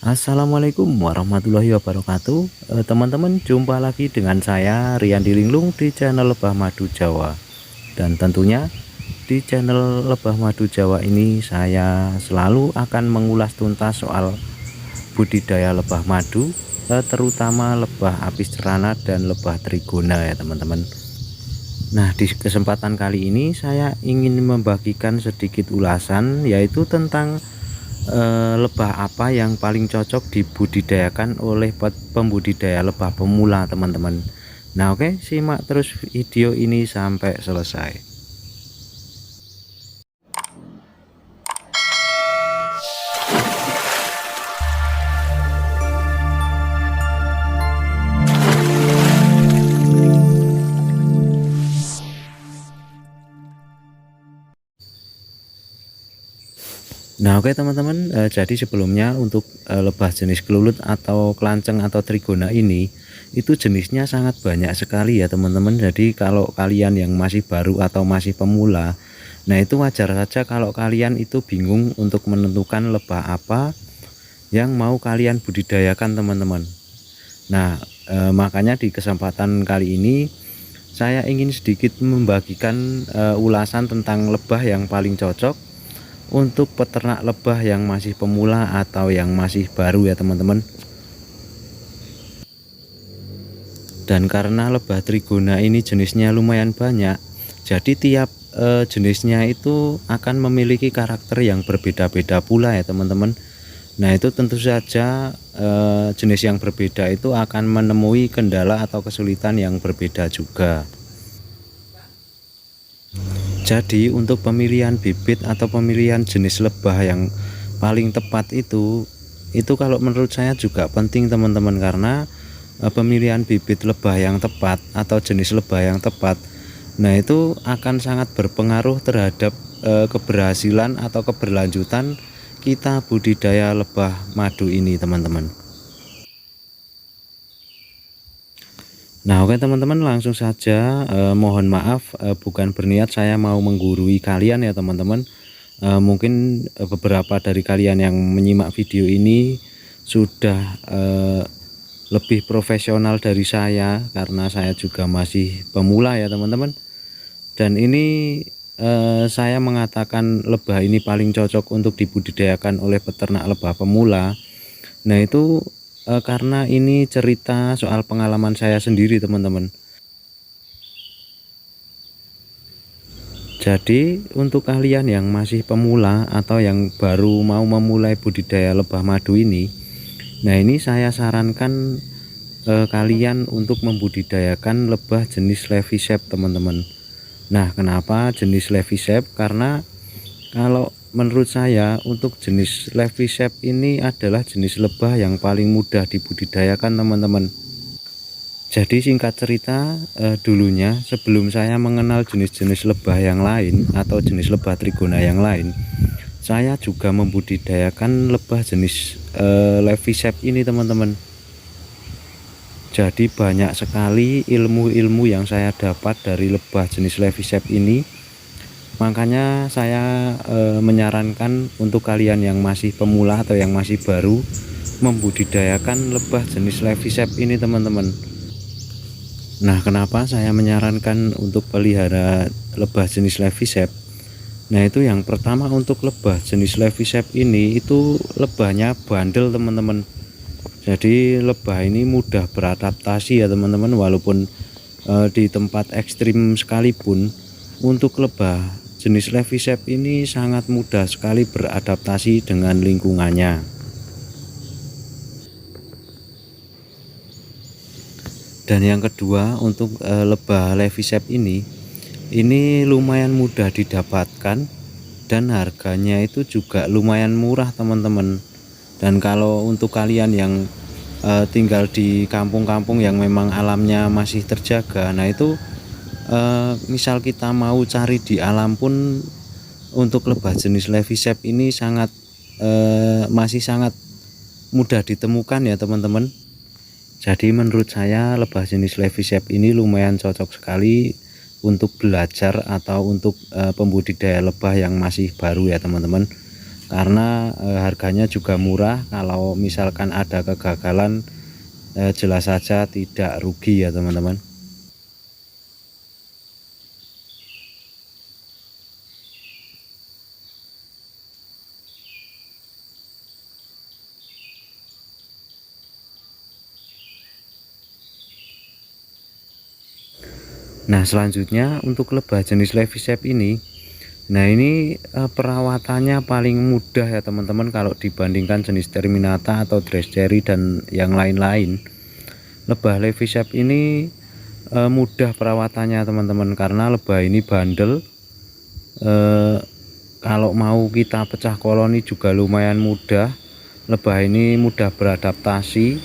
Assalamualaikum warahmatullahi wabarakatuh. Teman-teman, jumpa lagi dengan saya Rian Dilinglung di channel Lebah Madu Jawa. Dan tentunya di channel Lebah Madu Jawa ini saya selalu akan mengulas tuntas soal budidaya lebah madu, terutama lebah apis cerana dan lebah trigona ya teman-teman. Nah, di kesempatan kali ini saya ingin membagikan sedikit ulasan, yaitu tentang lebah apa yang paling cocok dibudidayakan oleh pembudidaya lebah pemula teman-teman. Nah, oke, simak terus video ini sampai selesai. Nah, oke teman-teman, jadi sebelumnya untuk lebah jenis kelulut atau kelanceng atau trigona ini itu jenisnya sangat banyak sekali ya teman-teman. Jadi kalau kalian yang masih baru atau masih pemula, nah itu wajar saja kalau kalian itu bingung untuk menentukan lebah apa yang mau kalian budidayakan teman-teman. Nah, makanya di kesempatan kali ini saya ingin sedikit membagikan ulasan tentang lebah yang paling cocok untuk peternak lebah yang masih pemula atau yang masih baru ya teman-teman. Dan karena lebah trigona ini jenisnya lumayan banyak, jadi tiap jenisnya itu akan memiliki karakter yang berbeda-beda pula ya teman-teman. Nah, itu tentu saja jenis yang berbeda itu akan menemui kendala atau kesulitan yang berbeda juga. Jadi untuk pemilihan bibit atau pemilihan jenis lebah yang paling tepat itu kalau menurut saya juga penting teman-teman, karena pemilihan bibit lebah yang tepat atau jenis lebah yang tepat, nah itu akan sangat berpengaruh terhadap keberhasilan atau keberlanjutan kita budidaya lebah madu ini teman-teman. Nah, oke teman-teman, langsung saja. Mohon maaf, bukan berniat saya mau menggurui kalian ya teman-teman. Mungkin beberapa dari kalian yang menyimak video ini sudah lebih profesional dari saya, karena saya juga masih pemula ya teman-teman. Dan ini saya mengatakan lebah ini paling cocok untuk dibudidayakan oleh peternak lebah pemula. Nah, itu karena ini cerita soal pengalaman saya sendiri teman-teman. Jadi untuk kalian yang masih pemula atau yang baru mau memulai budidaya lebah madu ini, nah ini saya sarankan kalian untuk membudidayakan lebah jenis Levisep teman-teman. Nah, kenapa jenis Levisep? Karena kalau menurut saya untuk jenis Levisep ini adalah jenis lebah yang paling mudah dibudidayakan teman-teman. Jadi singkat cerita, dulunya sebelum saya mengenal jenis-jenis lebah yang lain atau jenis lebah trigona yang lain, saya juga membudidayakan lebah jenis Levisep ini teman-teman. Jadi banyak sekali ilmu-ilmu yang saya dapat dari lebah jenis Levisep ini. Makanya saya menyarankan untuk kalian yang masih pemula atau yang masih baru membudidayakan lebah jenis Levisep ini teman-teman. Nah, kenapa saya menyarankan untuk pelihara lebah jenis Levisep? Nah, itu yang pertama, untuk lebah jenis Levisep ini itu lebahnya bandel teman-teman. Jadi lebah ini mudah beradaptasi ya teman-teman, walaupun di tempat ekstrim sekalipun, untuk lebah jenis Levisep ini sangat mudah sekali beradaptasi dengan lingkungannya. Dan yang kedua, untuk lebah Levisep ini lumayan mudah didapatkan dan harganya itu juga lumayan murah teman-teman. Dan kalau untuk kalian yang tinggal di kampung-kampung yang memang alamnya masih terjaga, nah itu misal kita mau cari di alam pun untuk lebah jenis Levisep ini masih sangat mudah ditemukan ya teman-teman. Jadi menurut saya lebah jenis Levisep ini lumayan cocok sekali untuk belajar atau untuk pembudidaya lebah yang masih baru ya teman-teman. karena harganya juga murah. Kalau misalkan ada kegagalan, jelas saja tidak rugi ya teman-teman. Nah selanjutnya untuk lebah jenis Levisep ini, nah ini perawatannya paling mudah ya teman-teman kalau dibandingkan jenis Terminata atau Dress Cherry dan yang lain-lain. Lebah Levisep ini mudah perawatannya teman-teman, karena lebah ini bandel. Kalau mau kita pecah koloni juga lumayan mudah. Lebah ini mudah beradaptasi.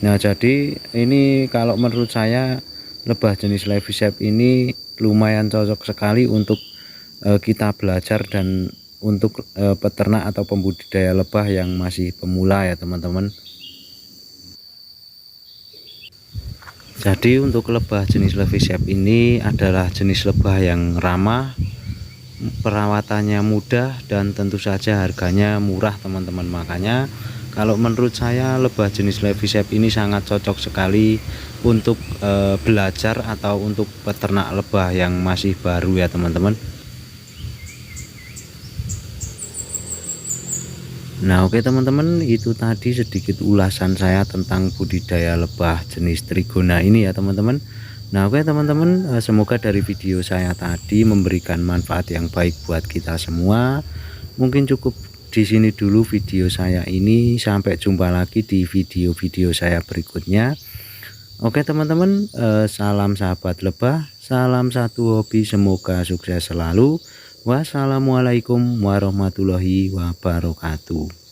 Nah jadi ini kalau menurut saya lebah jenis Levisep ini lumayan cocok sekali untuk kita belajar dan untuk peternak atau pembudidaya lebah yang masih pemula ya teman-teman. Jadi untuk lebah jenis Levisep ini adalah jenis lebah yang ramah, perawatannya mudah, dan tentu saja harganya murah teman-teman. Makanya kalau menurut saya lebah jenis Levisep ini sangat cocok sekali untuk belajar atau untuk peternak lebah yang masih baru ya teman-teman. Nah oke teman-teman, itu tadi sedikit ulasan saya tentang budidaya lebah jenis Trigona ini ya teman-teman. Nah oke teman-teman, semoga dari video saya tadi memberikan manfaat yang baik buat kita semua. Mungkin cukup di sini dulu video saya ini, sampai jumpa lagi di video-video saya berikutnya. Oke teman-teman, salam sahabat lebah, salam satu hobi, semoga sukses selalu. Wassalamualaikum warahmatullahi wabarakatuh.